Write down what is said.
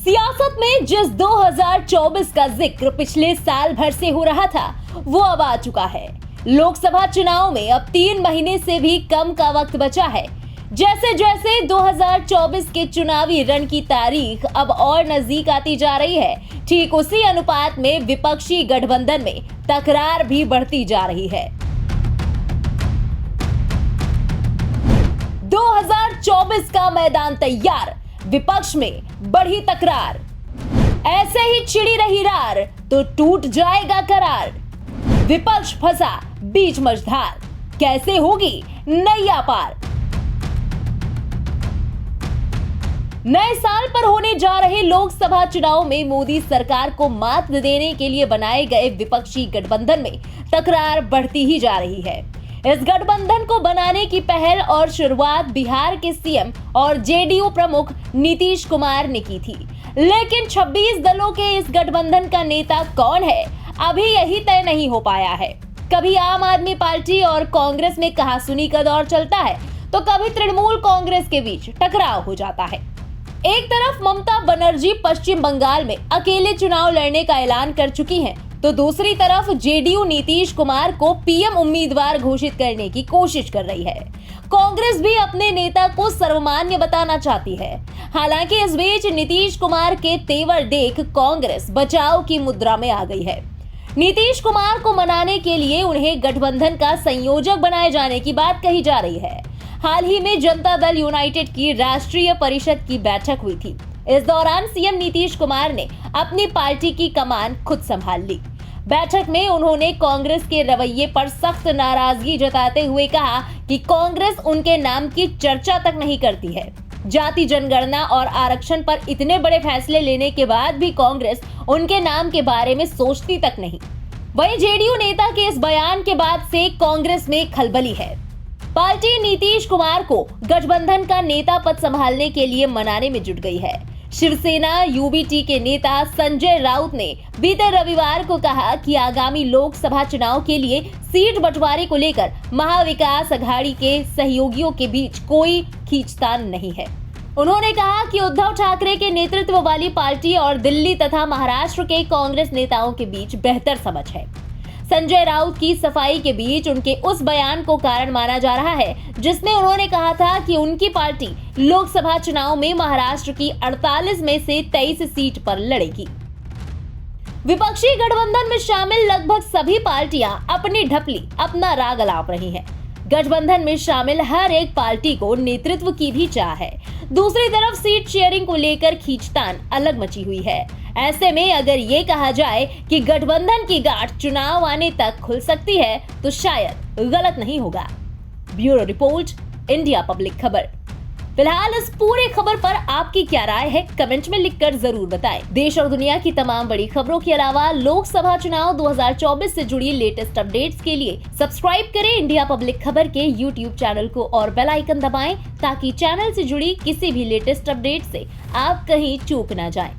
सियासत में जिस 2024 का जिक्र पिछले साल भर से हो रहा था वो अब आ चुका है। लोकसभा चुनाव में अब 3 महीने से भी कम का वक्त बचा है। जैसे जैसे 2024 के चुनावी रण की तारीख अब और नजदीक आती जा रही है, ठीक उसी अनुपात में विपक्षी गठबंधन में तकरार भी बढ़ती जा रही है। 2024 का मैदान तैयार, विपक्ष में बढ़ी तकरार। ऐसे ही छिड़ी रही रार तो टूट जाएगा करार। विपक्ष फंसा बीच मझधार, कैसे होगी नैया पार। नए साल पर होने जा रहे लोकसभा चुनाव में मोदी सरकार को मात देने के लिए बनाए गए विपक्षी गठबंधन में तकरार बढ़ती ही जा रही है। इस गठबंधन को बनाने की पहल और शुरुआत बिहार के सीएम और जेडीयू प्रमुख नीतीश कुमार ने की थी, लेकिन 26 दलों के इस गठबंधन का नेता कौन है अभी यही तय नहीं हो पाया है। कभी आम आदमी पार्टी और कांग्रेस में कहासुनी का दौर चलता है तो कभी तृणमूल कांग्रेस के बीच टकराव हो जाता है। एक तरफ ममता बनर्जी पश्चिम बंगाल में अकेले चुनाव लड़ने का ऐलान कर चुकी हैं, तो दूसरी तरफ जेडीयू नीतीश कुमार को पीएम उम्मीदवार घोषित करने की कोशिश कर रही है। कांग्रेस भी अपने नेता को सर्वमान्य बताना चाहती है। हालांकि इस बीच नीतीश कुमार के तेवर देख कांग्रेस बचाव की मुद्रा में आ गई है। नीतीश कुमार को मनाने के लिए उन्हें गठबंधन का संयोजक बनाए जाने की बात कही जा रही है। हाल ही में जनता दल यूनाइटेड की राष्ट्रीय परिषद की बैठक हुई थी। इस दौरान सीएम नीतीश कुमार ने अपनी पार्टी की कमान खुद संभाल ली। बैठक में उन्होंने कांग्रेस के रवैये पर सख्त नाराजगी जताते हुए कहा कि कांग्रेस उनके नाम की चर्चा तक नहीं करती है। जाति जनगणना और आरक्षण पर इतने बड़े फैसले लेने के बाद भी कांग्रेस उनके नाम के बारे में सोचती तक नहीं। वहीं जेडीयू नेता के इस बयान के बाद से कांग्रेस में खलबली है। पार्टी नीतीश कुमार को गठबंधन का नेता पद संभालने के लिए मनाने में जुट गई है। शिवसेना यूबीटी के नेता संजय राउत ने बीते रविवार को कहा कि आगामी लोकसभा चुनाव के लिए सीट बंटवारे को लेकर महाविकास अघाड़ी के सहयोगियों के बीच कोई खींचतान नहीं है। उन्होंने कहा कि उद्धव ठाकरे के नेतृत्व वाली पार्टी और दिल्ली तथा महाराष्ट्र के कांग्रेस नेताओं के बीच बेहतर समझ है। संजय राउत की सफाई के बीच उनके उस बयान को कारण माना जा रहा है जिसमें उन्होंने कहा था कि उनकी पार्टी लोकसभा चुनाव में महाराष्ट्र की 48 में से 23 सीट पर लड़ेगी। विपक्षी गठबंधन में शामिल लगभग सभी पार्टियां अपनी ढपली अपना राग अलाप रही हैं। गठबंधन में शामिल हर एक पार्टी को नेतृत्व की भी चाह है। दूसरी तरफ सीट शेयरिंग को लेकर खींचतान अलग मची हुई है। ऐसे में अगर ये कहा जाए कि गठबंधन की गांठ चुनाव आने तक खुल सकती है तो शायद गलत नहीं होगा। ब्यूरो रिपोर्ट, इंडिया पब्लिक खबर। फिलहाल इस पूरी खबर पर आपकी क्या राय है, कमेंट में लिखकर जरूर बताएं। देश और दुनिया की तमाम बड़ी खबरों के अलावा लोकसभा चुनाव 2024 से जुड़ी लेटेस्ट अपडेट्स के लिए सब्सक्राइब करें इंडिया पब्लिक खबर के यूट्यूब चैनल को और बेल आइकन दबाएं ताकि चैनल से जुड़ी किसी भी लेटेस्ट अपडेट से आप कहीं चूक ना जाएं।